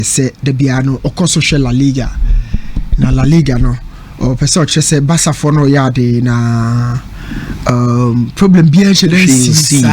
say the biano or social La Liga. Na La Liga no or person say Barca for no yard na problem bien see.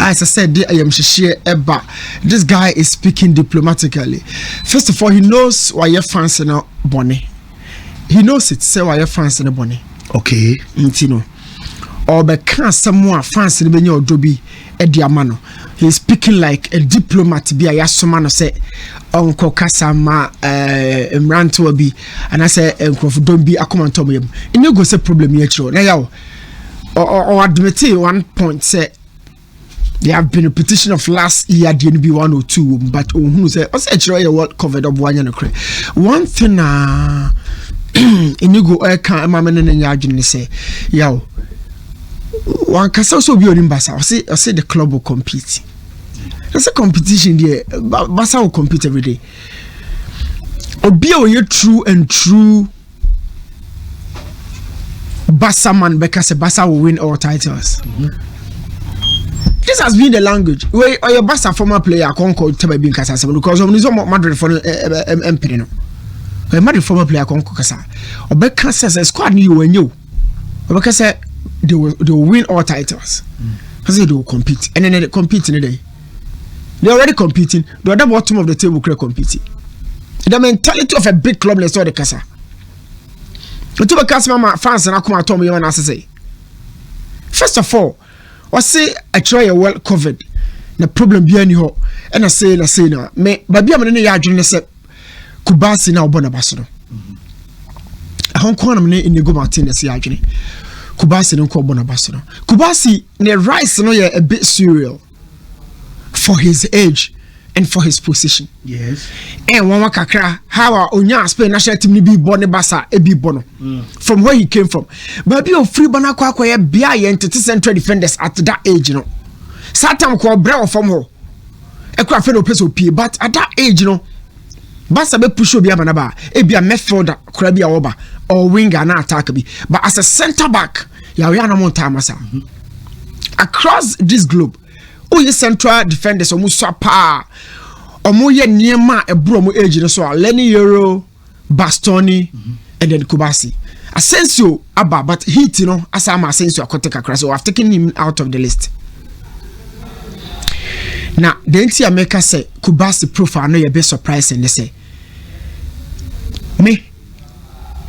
As I said, I am share eba. This guy is speaking diplomatically. First of all, he knows why your fans are bonny. He knows it. Say why your fans are bonny. Okay. Intino. Or be can someone fans in the dobi ediamano. He's speaking like a diplomat. Be a yasomano say Uncle Kasama Mranto be and I say don't be a comment to me. And you go say problem here. Now or admit one point say there have been a petition of last year DNB 102 but who say your world covered up one thing in you go can my man and yarn say yo one can also be on Basa I say the club will compete. There's a competition there. Basa will compete every day. Obi you true and true Basa man because Basa will win all titles. This has been the language. Where your Basa former player can't call Tebin Casa because of the Madrid for Empirino. A Madrid former player can't call Casa. Or Becca says a squad new and you. Because they will win all titles. Because they will compete. And then they compete in a day. They're already competing. The other bottom of the table can competing. The mentality of a big club, let's say the Casa. The two Casa fans and I come at Tommy and I say. First of all, I say I try a well covered. The problem behind you, and I say now. Me, but be a man in the yard, you say Cubarsi now born a Barcelona. I don't call him in the go Martinez yard. Cubarsi don't call born a Barcelona. Cubarsi ne rise no a bit surreal. For his age and for his position. Yes. And one kakra how onya Spain national team ni be born Barca e be bono. From where he came from. But be free bana kwa bia ye central defenders at that age, you know. Satam ko bre from ho. E kwa fe no place opie but at that age, you know. Barca be push obi abana ba e bia midfielder kra bia oba or winger na attack bi. But as a center back, ya we na mon time asa. Across this globe Oye central defenders omu swapa omu ye niema ebro mu age no so Lenny Euro Bastoni and then Cubarsi Asensio aba but hit you know asama Asensio akoteka kra so I've taken him out of the list. Now the NT America say Cubarsi profile no ye be surprised and they say me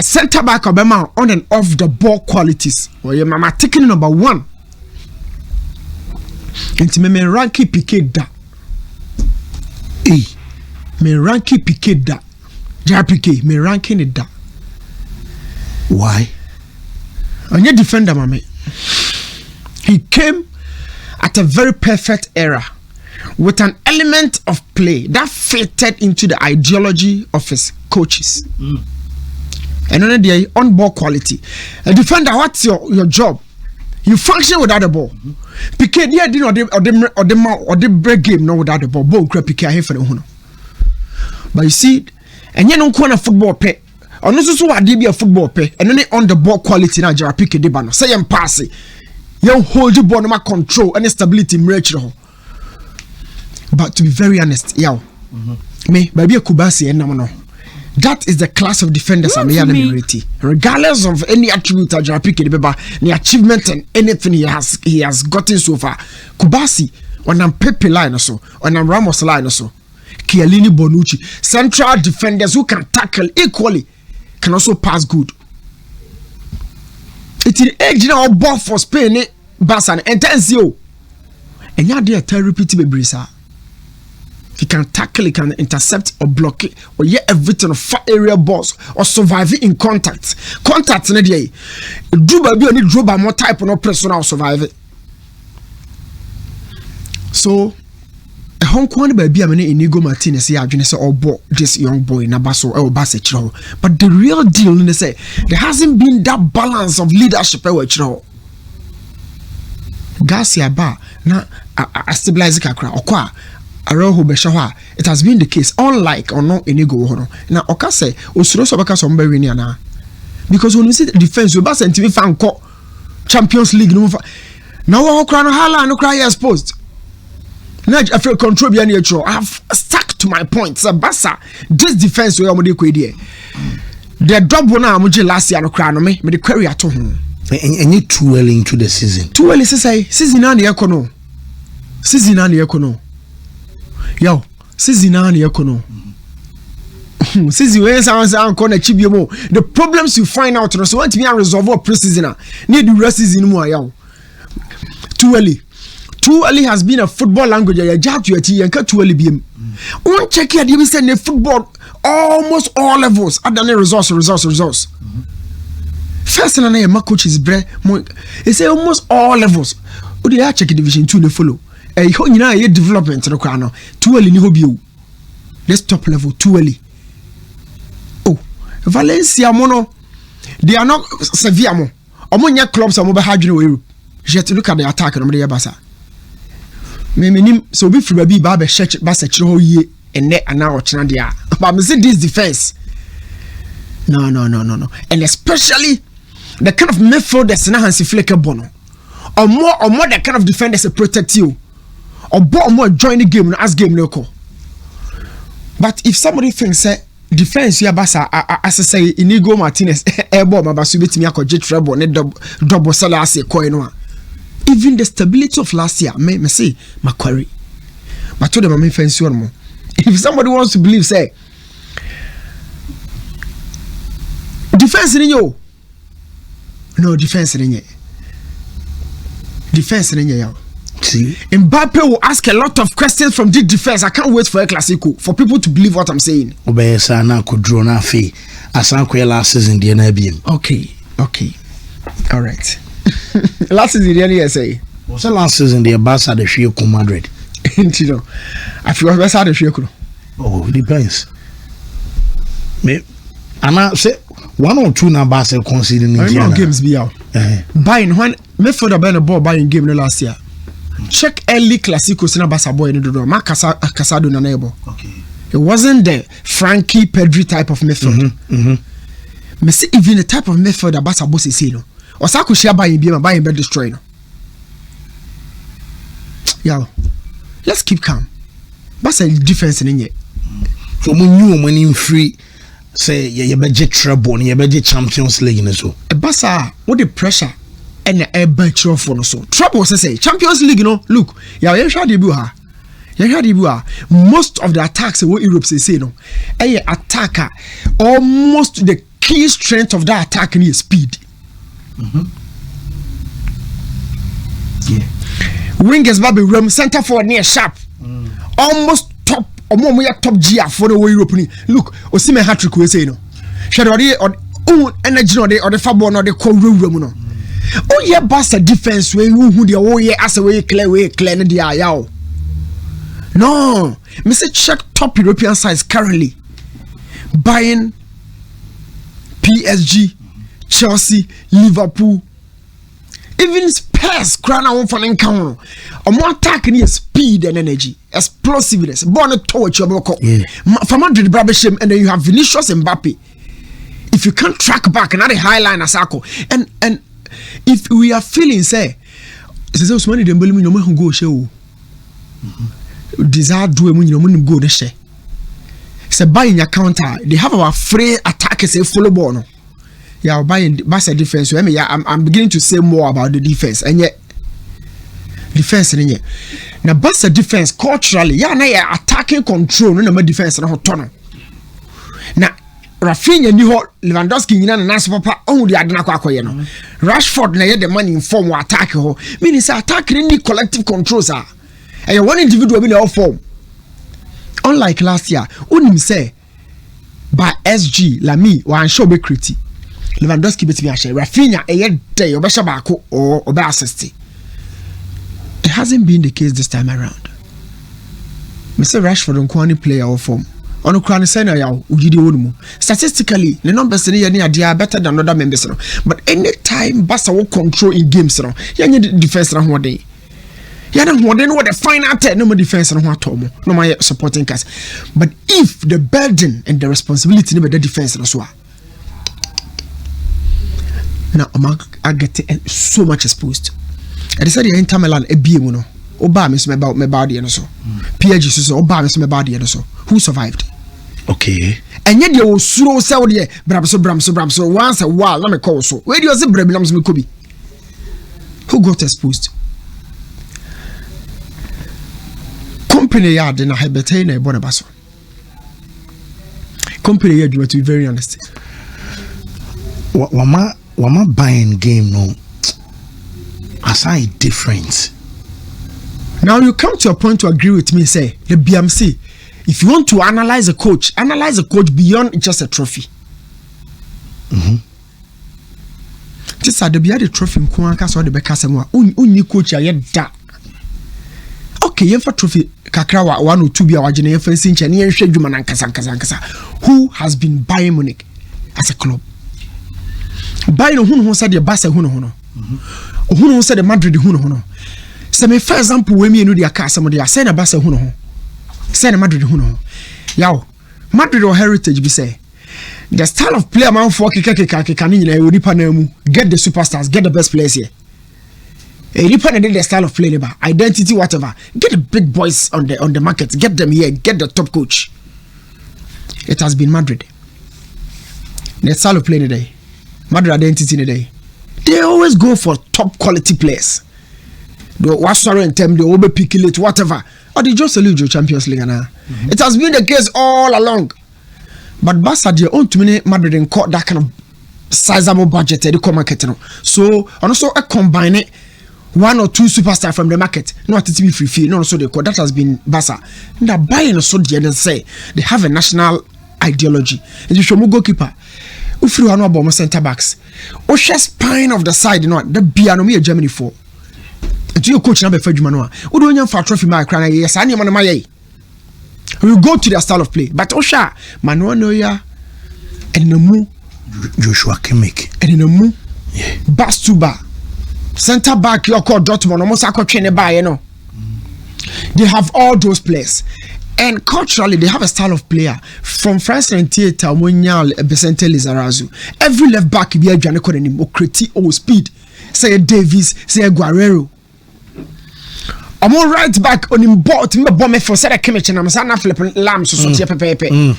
center back obema on and off the ball qualities or your mama taking number 1. Enti me ranki Pique da. Me ranki Pique da. Ja Pique me ranking it da. Why? Onye defender mame. He came at a very perfect era with an element of play that fitted into the ideology of his coaches. And on the on-ball quality. A defender, what's your job? You function without the ball. Pique dia did or the break game no without the ball. Ball crap Pique here for the hono. But you see, and you don't corner football pay. Or no so what be a football pay. And then on the ball quality now Jara Pique de bano. Say I'm passing. You hold the ball no control and stability miracle. But to be very honest, me baby a Cubarsi and no. That is the class of defenders I'm here regardless of any attribute of Jara Pique the achievement and anything he has gotten so far. Cubarsi on a Pepe line or so, on a Ramos line or so, Chiellini, Bonucci, central defenders who can tackle equally can also pass good. It's the age now ball for Spain, Barca and Tenzio. And you are there to repeat it, he can tackle, he can intercept or block it, or everything of far area balls or survive in contact. Contact in the day. Do baby only draw by more type or no person or survive it. So a Hong Kong baby I mean Inigo Martinez here say oh boy this young boy in Abaso or Basechro. But the real deal they say there hasn't been that balance of leadership chiro. Garcia ba na a stabilize kakra okwa it has been the case unlike or no Inigo now oka say osuro so baka some very na because when you see the defense you bas ntimi fan ko Champions League no now we cry no hala no cry exposed now I feel control be any I have stuck to my point. So Basa, this defense we are going to the double now I'm last year no cry no me the query at home. And you too early into the season. Too early say season and the econo. Season and the econo. Yo, season and the econo. Season when someone corner chibio. The problems you find out so want me to resolve pre-season. Need the rest season more yow. Too early. Too early has been a football language. You judge your tea and cut too early beam. One check here, you send the football almost all levels. At the resource. First and I my coach is bre. He say almost all levels. Odi ya check division 2 no follow. You know ye development no kwa no. Too early ni hobby. Let's top level too early. Oh, Valencia mono. They are not Sevilla mo. Omo clubs are mobile hard Europe. Just look at the attack no dey basa. Me so be free ba be church basa chiro ye ene ana o chena dia. But me see this defense. No. And especially the kind of midfielders na Hansi Flick bono. Or more the kind of defenders that protect you. Or more join the game as game no call. But if somebody thinks defense ya basa as I say Inigo Martinez airborne ma basu betimi akọje treble ne double sala ase coin no. Even the stability of last year me say Macquarie. But to the main fancy one more. If somebody wants to believe say defense in you. No defense in you. Defense in you. See, Mbappe will ask a lot of questions from this defense. I can't wait for a Clasico for people to believe what I'm saying. Obeyesa na could draw na fee. Asanko last season the NBM. Okay. All right. Last season the NSA. Was the last season the Barca the Sheko Madrid. You know, I forgot what's the Sheko. Oh, it depends. Me, I say 1 or 2 na Barca conceding in games be out. Buying when me for the ball buying game no last year. Check early Clasico na Barca boy in the door. Ma Casado na neighbor. Okay. It wasn't the Frankie Pedri type of midfield. Me see even the type of midfield that Barca boss is saying no. Osako share buying be destroy no. Yeah. Let's keep calm. Barca defense in here. So when you money free say you budget treble you budget Champions League and so. Barca what the pressure and a bench for no so. Trouble say Champions League no. Look, you hear debut ha. Most of the attacks what Europe say no. A attacker almost the key strength of that attack is speed. Yeah. Wingers baby room center forward near sharp. Almost top or more top GR for the way Europe. Look, Osimhen hat-trick we say no. Shadow or energy or the fabon or the core room no. Oh yeah, Barca defense way who the oh yeah as a way clear no dia yaw. No, Mr. Check top European sides currently. Bayern, PSG, Chelsea, Liverpool, even Spurs crown on for an encounter. A more attacking is speed and energy, explosiveness, born a torch your boko. From Madrid Brabisham, and then you have Vinicius and Mbappe. If you can't track back another high line as Sako, and if we are feeling say so money them believe no man go show. Desire do when you no go the share. Say buying your counter, they have our free attackers say follow ball no. Yeah, buying Barca defense. I'm beginning to say more about the defense, and yet defense in here. Now Barca defense culturally, na attacking control no my defense na hotono. Now Rafinha ni ho Lewandowski nyina na naso papa on the adena kwa akoye no. Rashford na the man in form wa attack ho. Meaning say attack ni collective controls are. And one individual be in all form. Unlike last year, unim say by SG Lami wa show be criti. Lewandowski betimi ahye Rafinha day obesha baako or obe assist. It hasn't been the case this time around. Mr. Rashford on player or form. On a crown center yaw ugidi wonu. Statistically, the numbers in here are better than other members. But anytime Barca will control in games, you need defense na one day. You don't want the final ten no more defense and what no my supporting cast. But if the burden and the responsibility never the defense as well. Now I get so much exposed. I decided Inter Milan a BM no. Oba me so me body and so. PSG so Oba me so me body and so. who survived. Okay. And yet, you will slow sell the Bramso once a while. Let me call so. Where do you see Brabinams Mikobi? Who got exposed? Company yard in a habitane a bonabasso. Company yard, you have to be very honest. Wama buying game no aside different. Now you come to a point to agree with me, say the BMC. If you want to analyze a coach beyond just a trophy. This are the behind the trophy nkuanka so the beka semwa. Unni coach ya da. Okay, yemfa trophy kakra wa 1 or 2 bia wagene yemfa nsinche ne yenhwe dwuma na nkasa. Who has been Bayern Munich as a club? Bayern hunu said the Barca hunu. Hunu said the Madrid hunu. So me for example we me no dia ka some dia say na Barca hunu. Say na Madrid hunu. Yaw. Madrid or heritage be say the style of play man for keka nyina e onipa na mu get the superstars, get the best players here. A nipa na the style of play ba identity whatever. Get the big boys on the market, get them here, get the top coach. It has been Madrid. The style of play today. Madrid identity today. They always go for top quality players. The Wasaro and Tem, the Obe Pique, whatever. Or they just salute your Champions League. It has been the case all along. But Barca, they own too many Madrid and caught that kind of sizable budget. They come market. So, and also a combine it. 1 or 2 superstars from the market. Not to be free. No, so they call that has been Barca. They're buying so they say they have a national ideology. And you show me goalkeeper. If you are not about center backs, Osha spine of the side, the Bianomi Germany for. To your coach number for Jumanoa. Who don't you for trophy my crown? Yes, I am on my way. We will go to their style of play. But Osha, Manuel Noya, and Namu, Joshua Kimmich, and Namu, Bastuba, center back, your called Dortmund, almost I could train a buy, They have all those players. And culturally, they have a style of player from France and Theatre, Monyal, Becente Lizarazu. Every left back be a Janeko and Mokreti or speed. Say Davis, say Guerrero. I'm all right back on him bought me bomb for Sarah Kimmich and I'm sana flipping lambs so pepe. In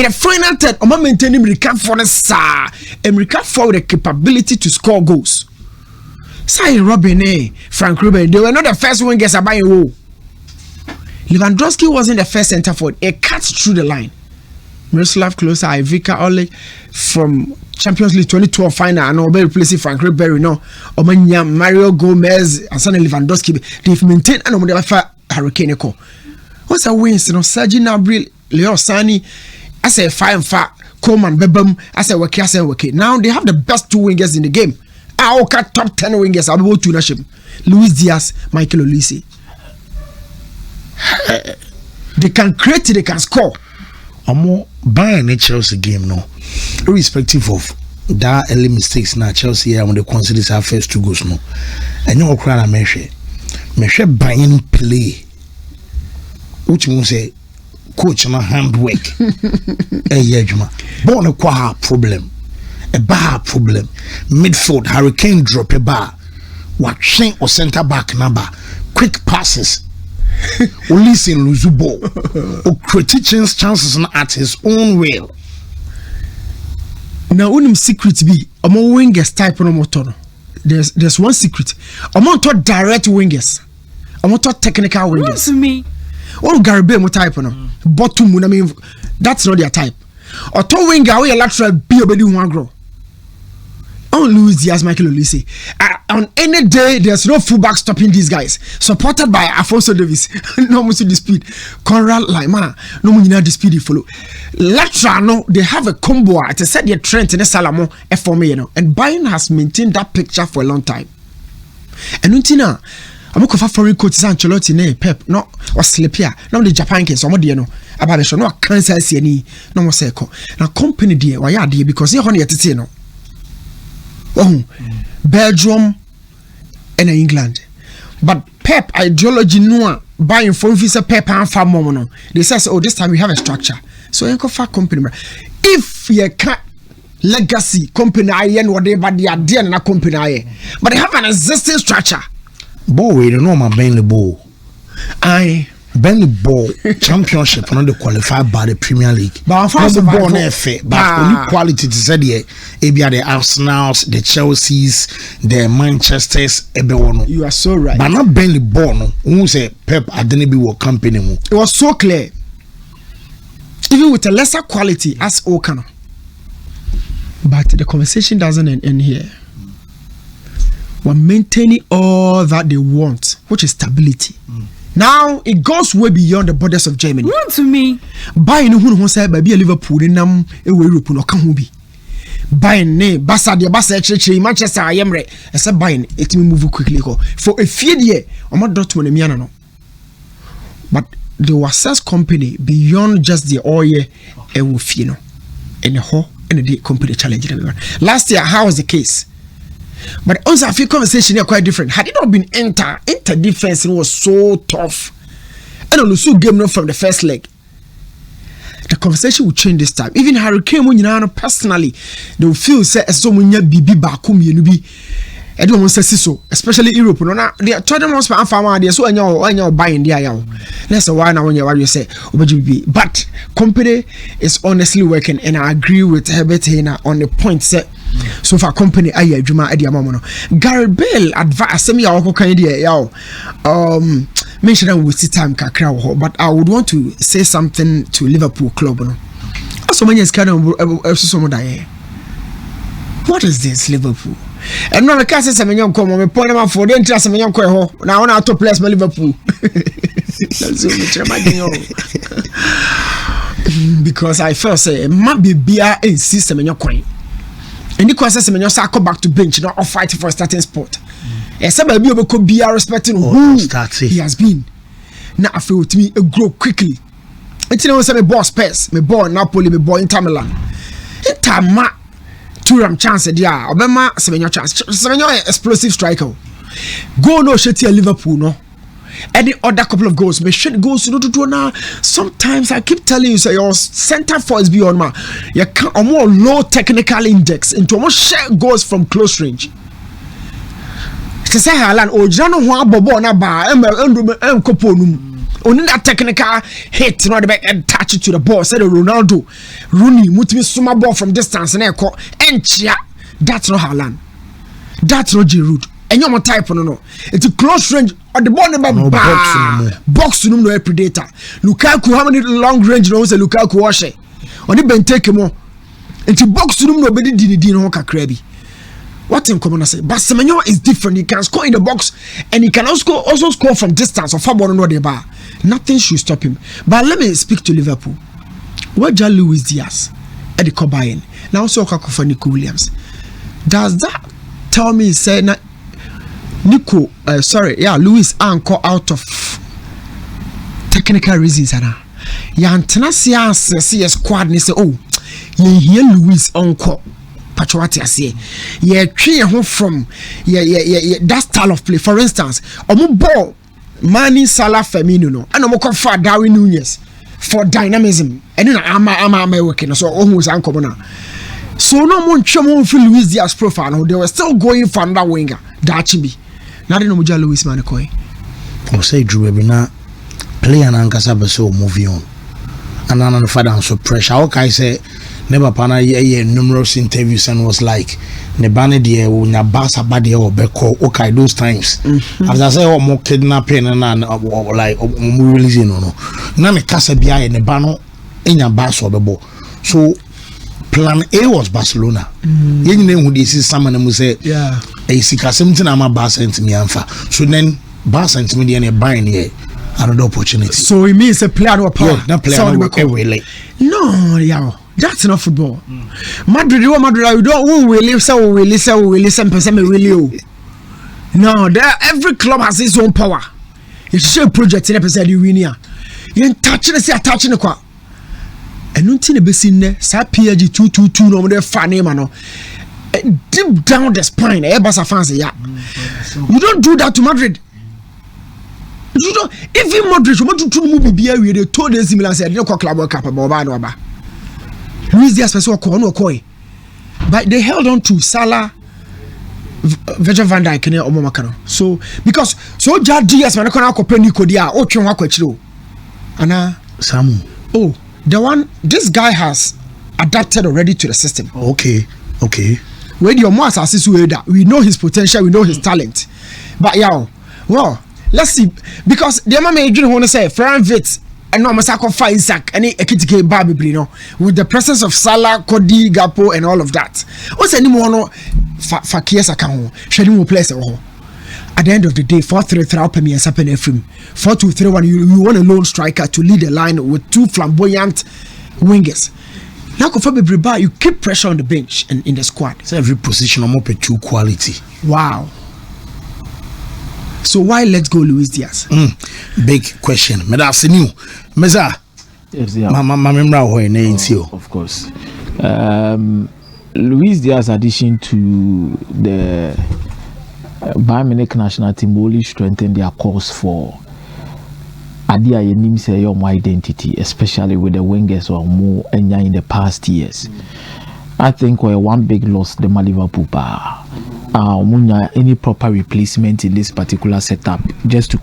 a final third, I'm maintaining recover for the star and recover for the capability to score goals. Say Robin, Frank Ruben, they were not the first wingers buying woe. Lewandowski wasn't the first center forward. It cuts through the line. Miroslav Klose, Ivica Ole from Champions League 2012 final. I know replacing Frank Ribery. No, Omanya, Mario Gomez, and Sonny Lewandowski. They've maintained and they have Hurricane. What's a win? Sergi Gnabry, Leo Sani. I say fine, Coleman, Bebum. I say wake. Now they have the best 2 wingers in the game. I cut top 10 wingers. I'll be able to nation. Luis Diaz, Michael Olise. They can create, they can score. More buying a Chelsea game, no, irrespective of that early mistakes. Now Chelsea here when they consider our first 2 goals, no, and you cry na measure buying play, which means say coach na handwork. Born a problem, a bar problem. Midfield Hurricane drop a bar, watching or center back number, quick passes. Listen, Luzubo, or critiquing chances at his own will. Now, when secret be among wingers type on motor, there's one secret. Among direct wingers, among technical wingers. Me. All Garibay type on bottom. I mean, that's not their type. Or two winger, we lateral be obedi one grow. On Luis Diaz, Michael Olise. On any day, there's no fullback stopping these guys. Supported by Afonso Davis. No more the speed. Conrad Lima. No more the speed you follow. Lateral, no, they have a combo. It said the Trent and the Salamo FOME, and Bayern has maintained that picture for a long time. And Untina, I'm going to foreign coaches Ancelotti, Pep, no, or sleep here. Now the Japan case, some of the about the show, no, cancer, any, no more circle. Now, company, dear, why are they? Because you're only at the no. Belgium and England, but Pep ideology no buying for visa Pep and farm no. They say, oh, this time we have a structure. So you can find company. If you can't legacy company and whatever the idea na company, but they have an existing structure. Boy, we don't know my main ball. Benny Ball championship not the qualified by the Premier League. But ball fair, but only quality to say the the Arsenals, the Chelseas, the Manchesters, everyone. You are so right. But not Benny Ball, no. Who say Pep Adeniji will company mu. It was so clear. Even with a lesser quality as Okano. But the conversation doesn't end here. We're maintaining all that they want, which is stability. Now it goes way beyond the borders of Germany. Not to me. Buying who say baby Liverpool in nam Europe no can be. Buying ne Barca the Barca church Manchester I am right. I said buying it me move quickly for a few year. I'm not Dortmund miana no. But the assess company beyond just the oil and with in the whole and the company challenge everyone. Last year, how was the case? But also, I feel conversation are quite different. Had it not been inter defense, it was so tough. And also game from the first leg. The conversation will change this time. Even Harry Kane, when you know personally, they will feel say so when you be bakum you be. I don't want to say so, especially Europe. No, now they are trying to most farmer. They so when you're buying there, yeah. That's why now when you say, but company is honestly working, and I agree with Herbert Hena on the point set. So far, company aye Juma Eddie Amamono. Gary Bell advice send me our idea, yaw. Mention that we see time kakra, but I would want to say something to Liverpool club. No, so many is kind of what is this Liverpool? And no, I can't say some young come on me point them for the interest some young ho. Now on our top place my Liverpool. That's so because I felt say might be beer in system in your coin. And the question is when you go back to bench, not fight for a starting spot. And some baby could be respecting who he has been. Now I feel to me it grow quickly. It's you know say me boss Spurs, me boy Napoli, me boy Inter Milan. Inter ma two-ram chance there. Obama Semenyo chance. Semenyo explosive striker. Go no shit here Liverpool no. Any other couple of goals, me shit goals you know to do now. Sometimes I keep telling you, say your center for is beyond man. You can a more low technical index into almost share goals from close range. To say Haaland, oh, Jano Bobo na ba, Koponum. Only that technical hit, not the back and touch it to the ball. Said Ronaldo, Rooney, mutimi suma ball from distance and echo. And that's not Haaland. That's not Giroud. And you're type no. It's a close range or the ball number no, box no predator. Lukaku, how many long range no say Lukaku wash it? On the bench take more. It's a box no nobody did no crabby. What in common I say? But Semenyo is different. He can score in the box and he can also score from distance or far ball no the bar. Nothing should stop him. But let me speak to Liverpool. What John Luis Diaz at the Cobain now also for Nico Williams. Does that tell me say na Nico, Luis Anko out of technical reasons, Anna. Yantanasia see a squad and say, oh, you hear Luis Anko. Pachuati say, yeah, tree home from that style of play. For instance, ball Mani Salah Firmino, and I'm for Darwin Nunez for dynamism. And then I'm working, so almost uncommon. So no one chamo feel Luis Diaz profile. They were still going for another winger. Dachibi. Not in Muja Luis Manakoi. Or say Drew na play an ankasa beso moving on. And then the father so pressure. Okay, say never pana numerous interviews and was like Nebane de na basa badi or beko okay those times. As I say oh more kidnapping and like releasing no. Na me kasa bia e nebano enya baso bebo. So plan A was Barcelona. You know who this is someone who say yeah. A sika 17 ama Barca into me anfa. So then Barca into me and buying here another opportunity. So it means a player or power. Yeah, that player no, yeah. That's not football. Madrid, you don't really say we listen really. No, every club has its own power. It's a project in episode you win here. You touching the qua. And nothing to be seen there. PSG 222 no more fan name no. Deep down the spine, Barca fans yeah. You don't do that to Madrid. You don't. Even Madrid, you want to move beer with the 2 days Milan said no club World Cup about Luis Diaz person no koi. But they held on to Salah, Virgil van Dijk ne omo makano. So because so Diaz man ko na ko panico dia o twen wa kwachiro. Anna Samu. Oh, the one this guy has adapted already to the system. Okay. When your more assist we know his potential, we know his talent. But yeah, well, let's see, because the mama Adrian want to say Fran Vitz and no Masako Isaac any Ekitike Babi Brino with the presence of Salah, Cody, Gapo, and all of that. What's any more no Fakias account? Shedding will place at the end of the day, 4-3-3 per me and Sapen Ephraim. 4-2-3-1, you want a lone striker to lead the line with two flamboyant wingers. Now, you keep pressure on the bench and in the squad. So every position, I'm up at 2 quality. Wow. So why let go Luis Diaz? Big question. Medafse new. Meza. Yes, yeah. Of course. Luis Diaz addition to the Bayern Munich national team will only strengthen their cause for Adia Yenim say your identity, especially with the wingers or more in the past years. I think we're one big loss the Liverpool any proper replacement in this particular setup just to